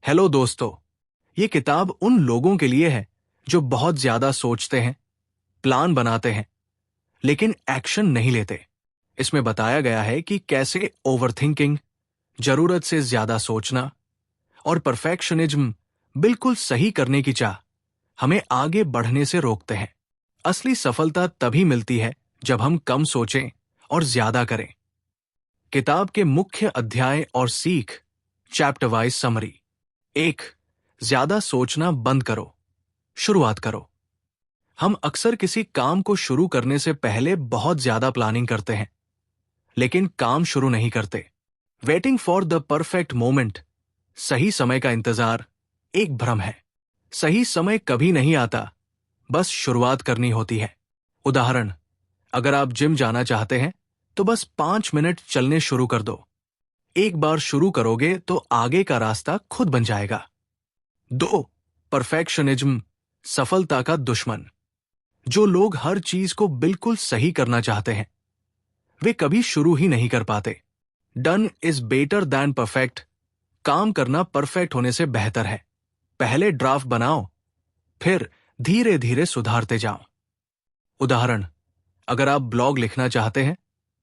Hello दोस्तों, ये किताब उन लोगों के लिए है जो बहुत ज्यादा सोचते हैं, प्लान बनाते हैं, लेकिन एक्शन नहीं लेते। इसमें बताया गया है कि कैसे ओवरथिंकिंग, जरूरत से ज्यादा सोचना और परफेक्शनिज्म, बिल्कुल सही करने की चाह, हमें आगे बढ़ने से रोकते हैं। असली सफलता तभी मिलती है जब हम कम सोचें और ज्यादा करें। किताब के मुख्य अध्याय और सीख। Chapter wise summary. 1. ज्यादा सोचना बंद करो, शुरुआत करो। हम अक्सर किसी काम को शुरू करने से पहले बहुत ज्यादा प्लानिंग करते हैं, लेकिन काम शुरू नहीं करते। Waiting for the perfect moment, सही समय का इंतजार, एक भ्रम है। सही समय कभी नहीं आता, बस शुरुआत करनी होती है। उदाहरण, अगर आप जिम जाना चाहते हैं तो बस 5 मिनट चलने शुरू कर दो। एक बार शुरू करोगे तो आगे का रास्ता खुद बन जाएगा। 2. परफेक्शनिज्म, सफलता का दुश्मन। जो लोग हर चीज को बिल्कुल सही करना चाहते हैं, वे कभी शुरू ही नहीं कर पाते। Done is better than perfect. काम करना परफेक्ट होने से बेहतर है। पहले ड्राफ्ट बनाओ, फिर धीरे धीरे सुधारते जाओ। उदाहरण, अगर आप ब्लॉग लिखना चाहते हैं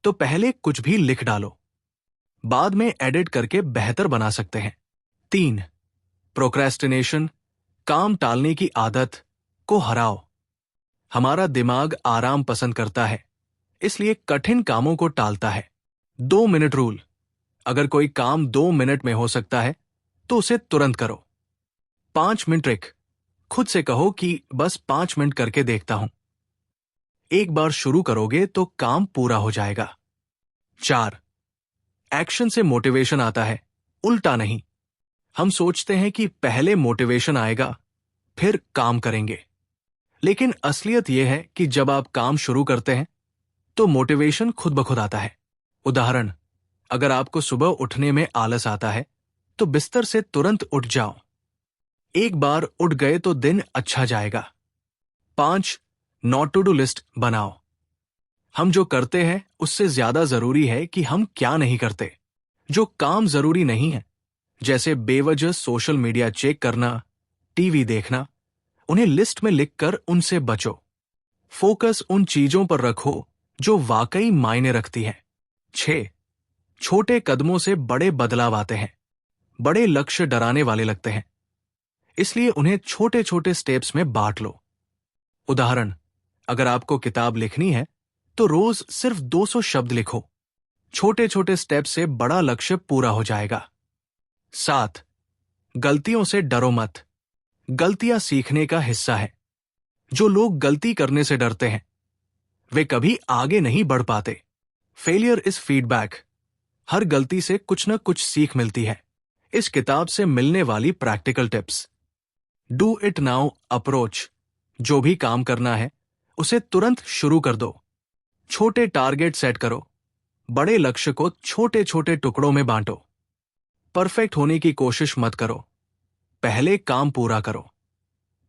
तो पहले कुछ भी लिख डालो, बाद में एडिट करके बेहतर बना सकते हैं। 3. प्रोक्रेस्टिनेशन, काम टालने की आदत को हराओ। हमारा दिमाग आराम पसंद करता है, इसलिए कठिन कामों को टालता है। 2 मिनट रूल, अगर कोई काम 2 मिनट में हो सकता है तो उसे तुरंत करो। 5 मिनट ट्रिक, खुद से कहो कि बस 5 मिनट करके देखता हूं। एक बार शुरू करोगे तो काम पूरा हो जाएगा। 4. एक्शन से मोटिवेशन आता है, उल्टा नहीं। हम सोचते हैं कि पहले मोटिवेशन आएगा, फिर काम करेंगे, लेकिन असलियत यह है कि जब आप काम शुरू करते हैं तो मोटिवेशन खुद ब खुद आता है। उदाहरण, अगर आपको सुबह उठने में आलस आता है तो बिस्तर से तुरंत उठ जाओ। एक बार उठ गए तो दिन अच्छा जाएगा। 5. नॉट टू डू लिस्ट बनाओ। हम जो करते हैं उससे ज्यादा जरूरी है कि हम क्या नहीं करते। जो काम जरूरी नहीं है, जैसे बेवजह सोशल मीडिया चेक करना, टीवी देखना, उन्हें लिस्ट में लिखकर उनसे बचो। फोकस उन चीजों पर रखो जो वाकई मायने रखती हैं। 6. छोटे कदमों से बड़े बदलाव आते हैं। बड़े लक्ष्य डराने वाले लगते हैं, इसलिए उन्हें छोटे छोटे स्टेप्स में बांट लो। उदाहरण, अगर आपको किताब लिखनी है तो रोज सिर्फ 200 शब्द लिखो। छोटे छोटे स्टेप से बड़ा लक्ष्य पूरा हो जाएगा। 7. गलतियों से डरो मत। गलतियां सीखने का हिस्सा है। जो लोग गलती करने से डरते हैं, वे कभी आगे नहीं बढ़ पाते। Failure is feedback. हर गलती से कुछ न कुछ सीख मिलती है। इस किताब से मिलने वाली practical tips. Do it now approach. जो भी काम करना है उसे तुरंत शुरू कर दो। छोटे टारगेट सेट करो, बड़े लक्ष्य को छोटे छोटे टुकड़ों में बांटो। परफेक्ट होने की कोशिश मत करो, पहले काम पूरा करो,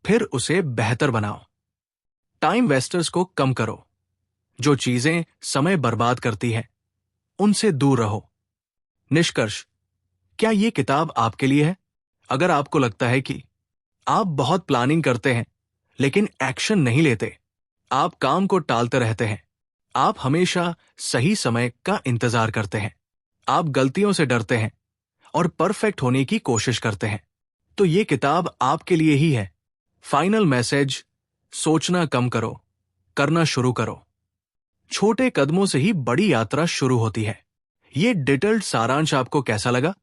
फिर उसे बेहतर बनाओ। टाइम वेस्टर्स को कम करो। जो चीजें समय बर्बाद करती हैं, उनसे दूर रहो। निष्कर्ष, क्या यह किताब आपके लिए है? अगर आपको लगता है कि आप बहुत प्लानिंग करते हैं लेकिन एक्शन नहीं लेते, आप काम को टालते रहते हैं, आप हमेशा सही समय का इंतजार करते हैं, आप गलतियों से डरते हैं और परफेक्ट होने की कोशिश करते हैं, तो ये किताब आपके लिए ही है। फाइनल मैसेज, सोचना कम करो, करना शुरू करो। छोटे कदमों से ही बड़ी यात्रा शुरू होती है। ये डिटेल्ड सारांश आपको कैसा लगा?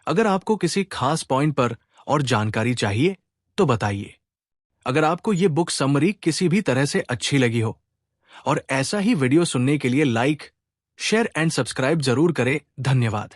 अगर आपको किसी खास पॉइंट पर और जानकारी चाहिए तो बताइए। अगर आपको ये बुक समरी किसी भी तरह से अच्छी लगी हो और ऐसा ही वीडियो सुनने के लिए लाइक, शेयर एंड सब्सक्राइब जरूर करें। धन्यवाद।